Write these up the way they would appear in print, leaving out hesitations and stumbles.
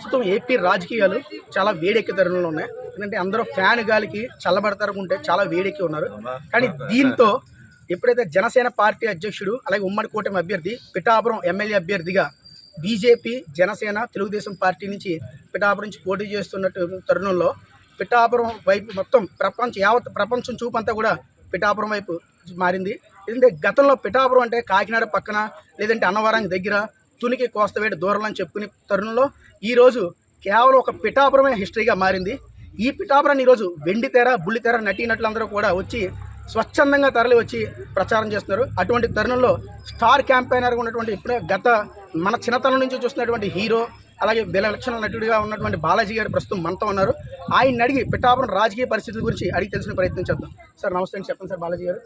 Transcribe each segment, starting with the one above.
ప్రస్తుతం ఏపీ రాజకీయాలు చాలా వేడెక్కే తరుణంలో ఉన్నాయి. ఎందుకంటే అందరూ ఫ్యాన్ గాలికి చల్లబడతారనుకుంటే చాలా వేడెక్కి ఉన్నారు. కానీ దీంతో ఎప్పుడైతే జనసేన పార్టీ అధ్యక్షుడు అలాగే ఉమ్మడి కూటమి అభ్యర్థి పిఠాపురం ఎమ్మెల్యే అభ్యర్థిగా బీజేపీ జనసేన తెలుగుదేశం పార్టీ నుంచి పిఠాపురం నుంచి పోటీ చేస్తున్నట్టు తరుణంలో పిఠాపురం వైపు మొత్తం యావత్ ప్రపంచం చూపంతా కూడా పిఠాపురం వైపు మారింది. ఎందుకంటే గతంలో పిఠాపురం అంటే కాకినాడ పక్కన లేదంటే అన్నవరం దగ్గర తునికి కోస్తవేడి దూరం అని చెప్పుకునే తరుణంలో ఈరోజు కేవలం ఒక పిఠాపురమే హిస్టరీగా మారింది. ఈ పిఠాపురాన్ని ఈరోజు వెండితెర బుల్లితెర నటీనటులందరూ కూడా వచ్చి స్వచ్ఛందంగా తరలి వచ్చి ప్రచారం చేస్తున్నారు. అటువంటి తరుణంలో స్టార్ క్యాంపెయినర్గా ఉన్నటువంటి ఇప్పుడే మన చిన్నతనం నుంచి చూస్తున్నటువంటి హీరో అలాగే విలక్షణ నటుడిగా ఉన్నటువంటి బాలాజీ గారు ప్రస్తుతం మనతో ఉన్నారు. ఆయన అడిగి పిఠాపురం రాజకీయ పరిస్థితుల గురించి అడిగి తెలిసిన ప్రయత్నం చేద్దాం. సార్ నమస్తే అండి, చెప్పండి సార్. బాలాజీ గారు,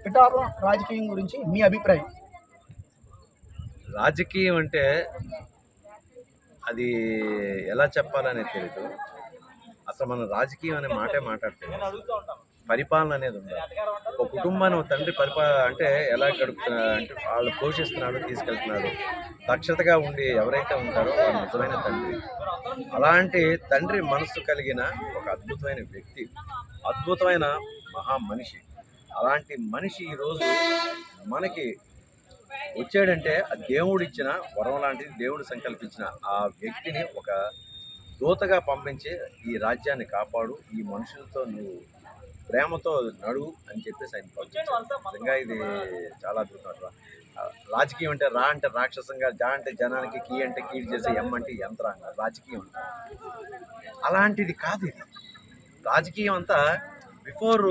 పిఠాపురం రాజకీయం గురించి మీ అభిప్రాయం? రాజకీయం అంటే అది ఎలా చెప్పాలనే తెలియదు. అసలు మనం రాజకీయం అనే మాటే మాట్లాడుతున్నాం. పరిపాలన అనేది ఉంది. ఒక కుటుంబాన్ని ఒక తండ్రి అంటే ఎలా గడుపుతున్నాడు అంటే వాళ్ళు పోషిస్తున్నాడు, తీసుకెళ్తున్నాడు. దక్షతగా ఉండి ఎవరైతే ఉంటారో వాళ్ళు నిజమైన తండ్రి. అలాంటి తండ్రి మనసు కలిగిన ఒక అద్భుతమైన వ్యక్తి, అద్భుతమైన మహా మనిషి. అలాంటి మనిషి ఈరోజు మనకి వచ్చాడంటే ఆ దేవుడు ఇచ్చిన వరం లాంటిది, దేవుడు సంకల్పించిన ఆ వ్యక్తిని ఒక దూతగా పంపించి ఈ రాజ్యాన్ని కాపాడు, ఈ మనుషులతో నువ్వు ప్రేమతో నడువు అని చెప్పేసి ఆయన పంపించాడు. నిజంగా ఇది చాలా అద్భుతం. రాజకీయం అంటే రా అంటే రాక్షసంగా, జా అంటే జనానికి, కీ అంటే కీడు చేసే, ఎం అంటే యంత్రాంగ రాజకీయం అంటే అలాంటిది కాదు. ఇది రాజకీయం అంతా బిఫోర్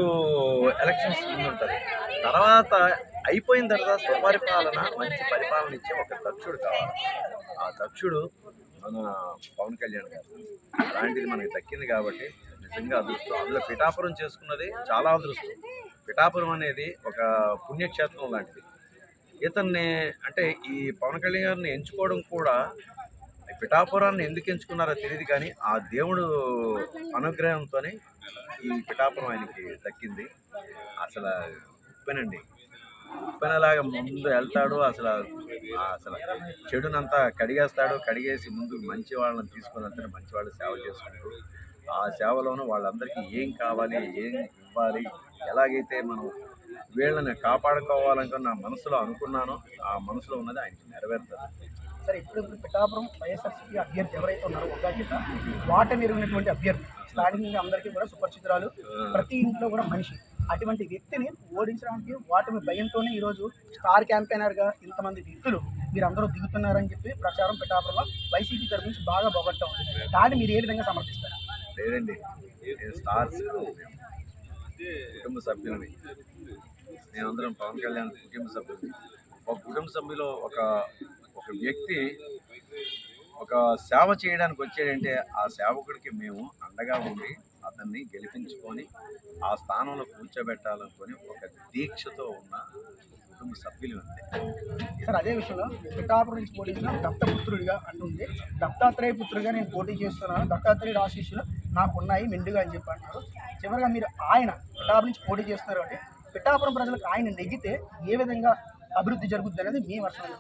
ఎలక్షన్స్ ముందు ఉంటుంది. తర్వాత అయిపోయిన తర్వాత స్వపరిపాలన, మంచి పరిపాలన ఇచ్చే ఒక దక్షుడు కావాలి. ఆ దక్షుడు మన పవన్ కళ్యాణ్ గారు. అలాంటిది మనకి దక్కింది కాబట్టి నిజంగా అదృష్టం. అందులో పిఠాపురం చేసుకున్నది చాలా అదృష్టం. పిఠాపురం అనేది ఒక పుణ్యక్షేత్రం లాంటిది. ఇతన్ని అంటే ఈ పవన్ కళ్యాణ్ గారిని ఎంచుకోవడం కూడా పిఠాపురాన్ని ఎందుకు ఎంచుకున్నారో తెలియదు, కానీ ఆ దేవుడు అనుగ్రహంతోనే ఈ పిఠాపురం ఆయనకి దక్కింది. అసలు ఉప్పెనలాగా ముందు వెళ్తాడు. అసలు చెడునంతా కడిగేస్తాడు. కడిగేసి ముందు మంచి వాళ్ళని తీసుకొని వెళ్తాడు. మంచి వాళ్ళు సేవ చేసుకుంటూ ఆ సేవలోనూ వాళ్ళందరికీ ఏం కావాలి, ఏం ఇవ్వాలి, ఎలాగైతే మనం వీళ్ళని కాపాడుకోవాలనుకున్న మనసులో అనుకున్నానో ఆ మనసులో ఉన్నది ఆయనకి నెరవేరుతుంది. సరే, ఇప్పుడు పిఠాపురం వైఎస్ఆర్సీపీ అభ్యర్థి ఎవరైతే ఉన్నారో ఉగాదిత వాటమి ఎరిగినటువంటి అభ్యర్థి, స్థానికంగా అందరికీ కూడా సుపరిచితురాలు, ప్రతి ఇంట్లో కూడా మనిషి. అటువంటి వ్యక్తిని ఓడించడానికి వాటమి భయంతోనే ఈరోజు స్టార్ క్యాంపెయినర్గా ఇంతమంది వ్యక్తులు మీరందరూ దిగుతున్నారని చెప్పి ప్రచారం పిఠాపురంలో వైసీపీ తరఫు నుంచి బాగా బొగట్టం. దాన్ని మీరు ఏ విధంగా సమర్థిస్తారు? లేదండి, స్టార్స్ కుటుంబ సభ్యులని, మేమందరం పవన్ కళ్యాణ్ కుటుంబ సభ్యులు. ఒక కుటుంబ సభ్యులో ఒక వ్యక్తి ఒక సేవ చేయడానికి వచ్చాడంటే ఆ సేవకుడికి మేము అండగా ఉండి అతన్ని గెలిపించుకొని ఆ స్థానంలో కూర్చోబెట్టాలనుకొని ఒక దీక్షతో ఉన్న కుటుంబ సభ్యులు అంతే. సార్, అదే విషయంలో పిఠాపురం నుంచి పోటీ చేసిన దత్తపుత్రుడిగా అంటుంది, దత్తాత్రేయ పుత్రుడిగా నేను పోటీ చేస్తున్నాను, దత్తాత్రేయుడు ఆశీస్సులు నాకు ఉన్నాయి మెండుగా అని చెప్పి అంటారు. చివరిగా మీరు ఆయన పిఠాపురం నుంచి పోటీ చేస్తున్నారు అంటే పిఠాపురం ప్రజలకు ఆయన నెగ్గితే ఏ విధంగా అభివృద్ధి జరుగుతుంది అనేది మీ వర్షం.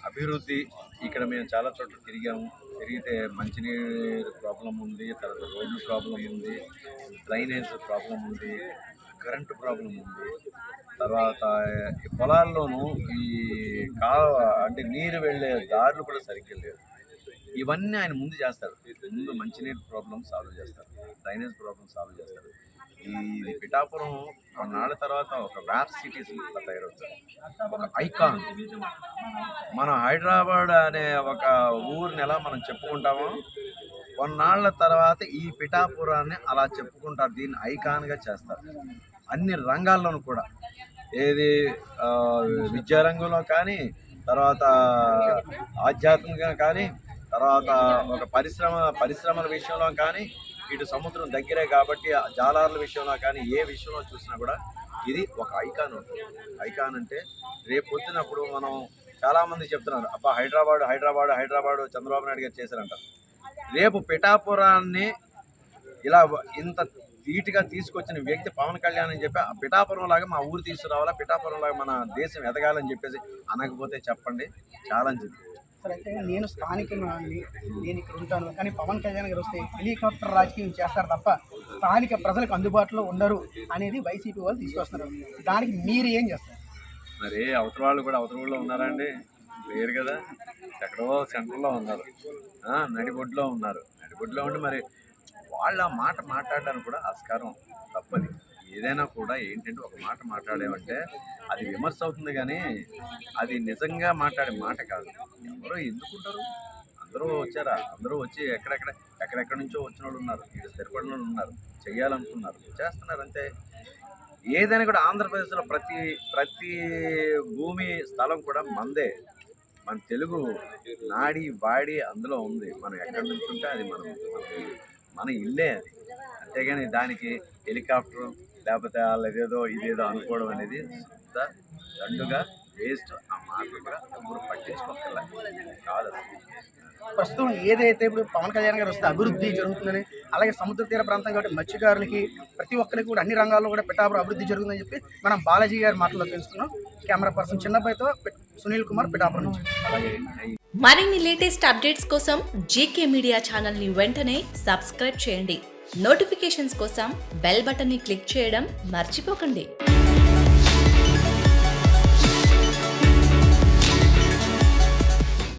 అభివృద్ధి ఇక్కడ మేము చాలా చోట్ల తిరిగితే మంచినీరు ప్రాబ్లం ఉంది, తర్వాత రోడ్డు ప్రాబ్లం ఉంది, డ్రైనేజ్ ప్రాబ్లం ఉంది, కరెంటు ప్రాబ్లం ఉంది, తర్వాత ఈ పొలాల్లోనూ ఈ అంటే నీరు వెళ్ళే దారులు కూడా సరిగ్గా లేవు. ఇవన్నీ ఆయన ముందు చేస్తారు. ముందు మంచినీరు ప్రాబ్లం సాల్వ్ చేస్తారు, డ్రైనేజ్ ప్రాబ్లం సాల్వ్ చేస్తారు. ఈ పిఠాపురం కొన్నాళ్ళ తర్వాత ఒక వ్యాప్ సిటీస్ తయారవుతుంది, ఒక ఐకాన్. మన హైదరాబాద్ అనే ఒక ఊరిని ఎలా మనం చెప్పుకుంటామో కొన్నాళ్ళ తర్వాత ఈ పిఠాపురాన్ని అలా చెప్పుకుంటారు. దీన్ని ఐకాన్గా చేస్తారు అన్ని రంగాల్లోనూ కూడా. ఏది విద్యారంగంలో కానీ, తర్వాత ఆధ్యాత్మికంగా కానీ, తర్వాత ఒక పరిశ్రమల విషయంలో కానీ, ఇటు సముద్రం దగ్గరే కాబట్టి జాలార్ల విషయంలో కానీ, ఏ విషయంలో చూసినా కూడా ఇది ఒక ఐకాన్ ఉంటుంది. ఐకాన్ అంటే రేపు పొద్దునప్పుడు మనం చాలామంది చెప్తున్నారు, అబ్బా హైదరాబాద్ చంద్రబాబు నాయుడు గారు చేశారంటారు. రేపు పిఠాపురాన్ని ఇలా ఇంత ధీటుగా తీసుకొచ్చిన వ్యక్తి పవన్ కళ్యాణ్ అని చెప్పి ఆ పిఠాపురం లాగా మా ఊరు తీసుకురావాలా, పిఠాపురం లాగా మన దేశం ఎదగాలని చెప్పేసి అనకపోతే చెప్పండి, ఛాలెంజ్. సరే అయితే నేను స్థానికంగా నేను ఇక్కడ ఉంటాను, కానీ పవన్ కళ్యాణ్ గారు వస్తే హెలికాప్టర్ రాజకీయం చేస్తారు తప్ప స్థానిక ప్రజలకు అందుబాటులో ఉండరు అనేది వైసీపీ వాళ్ళు తీసుకొస్తున్నారు. దానికి మీరు ఏం చేస్తారు? మరి అవతల వాళ్ళు కూడా అవతల ఊళ్ళో ఉన్నారండి, లేరు కదా, ఎక్కడో సెంటర్లో ఉన్నారు, నడిబొడ్లో ఉన్నారు. నడిబొడ్లో ఉండి మరి వాళ్ళ మాట మాట్లాడడానికి కూడా ఆస్కారం తప్పది. ఏదైనా కూడా ఏంటంటే ఒక మాట మాట్లాడేమంటే అది విమర్శ అవుతుంది, కానీ అది నిజంగా మాట్లాడే మాట కాదు. ఎవరో ఎందుకుంటారు, అందరూ వచ్చారా, అందరూ వచ్చి ఎక్కడెక్కడి నుంచో వచ్చిన వాళ్ళు ఉన్నారు, ఇక్కడ స్థిరపడిన వాళ్ళు ఉన్నారు, చెయ్యాలనుకున్నారు, చేస్తున్నారు అంతే. ఏదైనా కూడా ఆంధ్రప్రదేశ్లో ప్రతి భూమి స్థలం కూడా మందే. మన తెలుగు నాడి బాడి అందులో ఉంది. మనం ఎక్కడి నుంచి ఉంటే అది మన ఇల్లే అది. అంతేగాని దానికి హెలికాప్టర్ లేకపోతే వాళ్ళదేదో ఇదేదో అనుకోవడం అనేది శుద్ధ దండుగా వేస్ట్. ఆ మాటలు కూడా ఎవరు పట్టించుకోగల కాదు అసలు. ప్రస్తుతం ఏదైతే ఇప్పుడు పవన్ కళ్యాణ్ గారు వస్తే అభివృద్ధి జరుగుతుందని, అలాగే సముద్ర తీర ప్రాంతం కాబట్టి మత్స్యకారులకి ప్రతి ఒక్కరికి కూడా అన్ని రంగాల్లో కూడా పిఠాపురం అభివృద్ధి జరుగుతుందని చెప్పి మనం బాలాజీ గారి మాటల్లో తెలుసుకున్నాం. కెమెరా పర్సన్ చిన్నబాయ్తో సునీల్ కుమార్, పిఠాపురం నుంచి. అలాగే మరిన్ని లేటెస్ట్ అప్డేట్స్ కోసం జీకే మీడియా ఛానల్ని వెంటనే సబ్స్క్రైబ్ చేయండి. నోటిఫికేషన్స్ కోసం బెల్ బటన్ని క్లిక్ చేయడం మర్చిపోకండి.